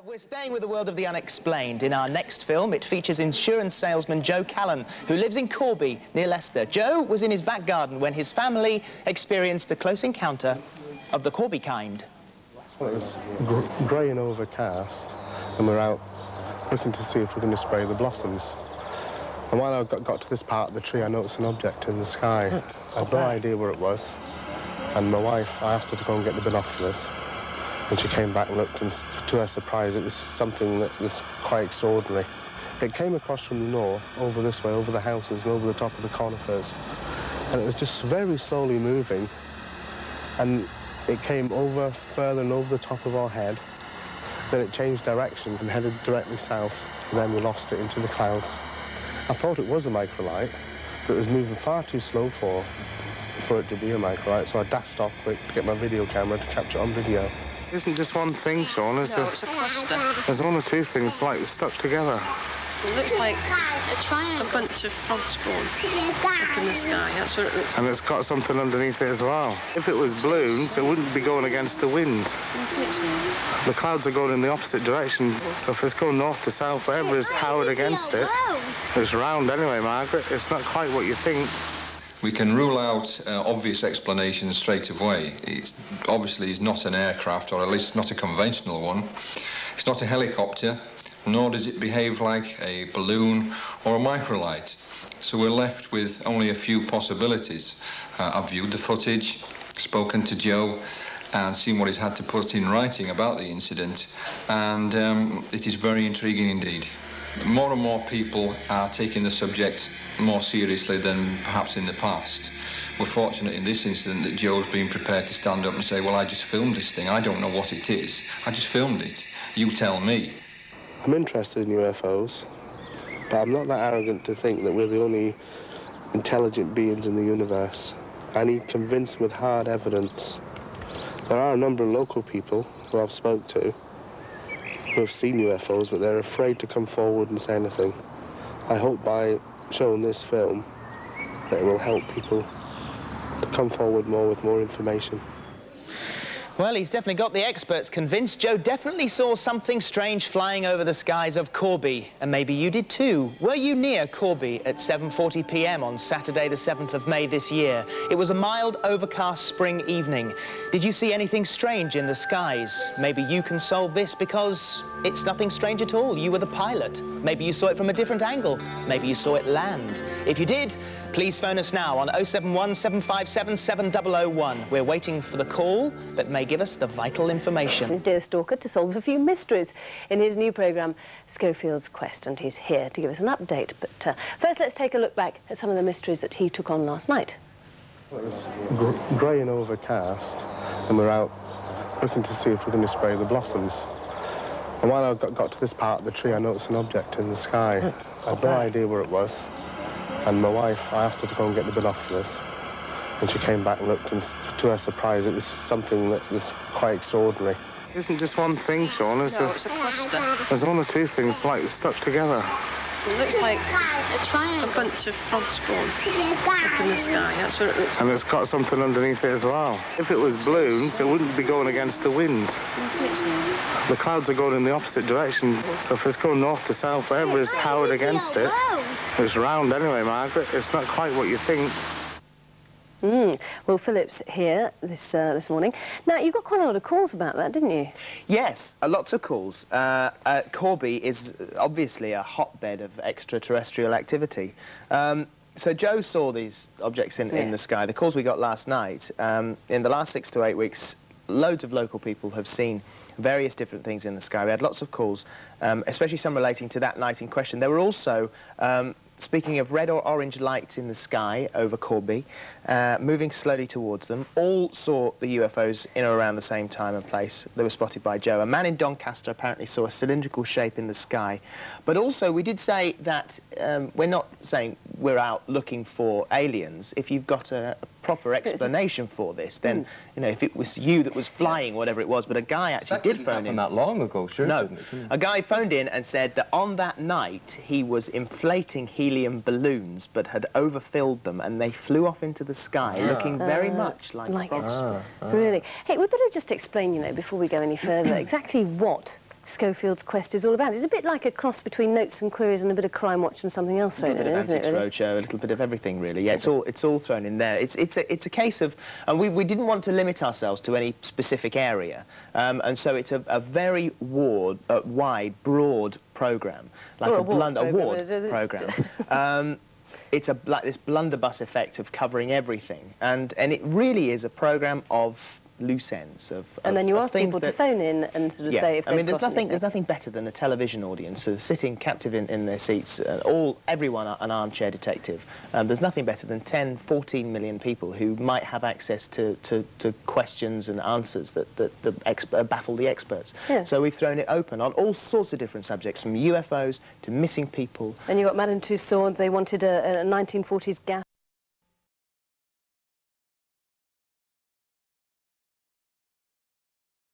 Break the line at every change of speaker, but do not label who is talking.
We're staying with the world of the unexplained. In our next film, it features insurance salesman Joe Callan, who lives in Corby, near Leicester. Joe was in his back garden when his family experienced a close encounter of the Corby kind.
Well, it was grey and overcast, and we were out looking to see if we're going to spray the blossoms. And while I got to this part of the tree, I noticed an object in the sky. I had no idea where it was. And my wife, I asked her to go and get the binoculars. And she came back and looked, and to her surprise, it was something that was quite extraordinary. It came across from the north, over this way, over the houses and over the top of the conifers. And it was just very slowly moving. And it came over further and over the top of our head. Then it changed direction and headed directly south. And then we lost it into the clouds. I thought it was a microlight, but it was moving far too slow for it to be a microlight, so I dashed off quick to get my video camera to capture it on video. It isn't just one thing, Sean.
It's a cluster.
There's one or two things like stuck together.
It looks like a bunch of frog spawn up in the sky. That's what it looks like.
And it's got something underneath it as well. If it was balloons, it wouldn't be going against the wind. The clouds are going in the opposite direction, so if it's going north to south, whatever is powered against it, it's round anyway, Margaret. It's not quite what you think.
We can rule out obvious explanations straight away. It obviously is not an aircraft, or at least not a conventional one. It's not a helicopter, nor does it behave like a balloon or a microlight. So we're left with only a few possibilities. I've viewed the footage, spoken to Joe, and seen what he's had to put in writing about the incident, and it is very intriguing indeed. More and more people are taking the subject more seriously than perhaps in the past. We're fortunate in this incident that Joe's been prepared to stand up and say, well, I just filmed this thing. I don't know what it is. I just filmed it. You tell me.
I'm interested in UFOs, but I'm not that arrogant to think that we're the only intelligent beings in the universe. I need convinced with hard evidence. There are a number of local people who I've spoke to who have seen UFOs, but they're afraid to come forward and say anything. I hope by showing this film that it will help people to come forward more with more information.
Well, he's definitely got the experts convinced. Joe definitely saw something strange flying over the skies of Corby, and maybe you did too. Were you near Corby at 7:40 p.m. on Saturday the 7th of May this year? It was a mild, overcast spring evening. Did you see anything strange in the skies? Maybe you can solve this because it's nothing strange at all. You were the pilot. Maybe you saw it from a different angle. Maybe you saw it land. If you did, please phone us now on 071 757 7001. We're waiting for the call that may give us the vital information.
His dear stalker to solve a few mysteries in his new programme, Schofield's Quest, and he's here to give us an update. But first, let's take a look back at some of the mysteries that he took on last night.
Well, it was grey and overcast, and we were out looking to see if we're going to spray the blossoms. And while I got to this part of the tree, I noticed an object in the sky. I had no idea where it was. And my wife, I asked her to go and get the binoculars. And she came back and looked, and to her surprise, it was something that was quite extraordinary. It isn't just one thing, Sean.
It's a cluster.
There's one or two things like stuck together.
It looks like a bunch of frog spawn up in the sky. That's what it looks like.
And it's got something underneath it as well. If it was balloons, it wouldn't be going against the wind. The clouds are going in the opposite direction, so if it's going north to south, whatever is powered against it, it's round anyway, Margaret. It's not quite what you think.
Well, Philip's here this morning. Now, you got quite a lot of calls about that, didn't you?
Yes, lots of calls. Corby is obviously a hotbed of extraterrestrial activity. So Joe saw these objects in the sky. The calls we got last night, in the last 6 to 8 weeks, loads of local people have seen various different things in the sky. We had lots of calls, especially some relating to that night in question. There were also, speaking of red or orange lights in the sky over Corby, moving slowly towards them, all saw the UFOs in or around the same time and place. They were spotted by Joe. A man in Doncaster apparently saw a cylindrical shape in the sky. But also, we did say that we're not saying we're out looking for aliens. If you've got a proper explanation for this, then, you know, if it was you that was flying, whatever it was, but a guy actually did phone in.
Not that long ago, sure.
No, a guy phoned in and said that on that night he was inflating helium balloons, but had overfilled them, and they flew off into the sky, looking very much like frogs.
Really? Hey, we better just explain, you know, before we go any further, exactly what Schofield's Quest is all about. It's a bit like a cross between Notes and Queries and a bit of Crime Watch and something else thrown in, isn't it? Really?
Roadshow, a little bit of everything, really. Yeah, it's all thrown in there. It's a case of, and we didn't want to limit ourselves to any specific area, and so it's a very wide, broad programme, like a award programme. It's like this blunderbuss effect of covering everything, and it really is a programme of loose ends
and then you ask people to phone in and sort of say if they've got anything.
There's nothing better than a television audience sort of sitting captive in their seats, everyone an armchair detective. There's nothing better than 10, 14 million people who might have access to questions and answers that baffle the experts. Yeah. So we've thrown it open on all sorts of different subjects, from UFOs to missing people.
And you got Madame Tussauds. They wanted a 1940s gas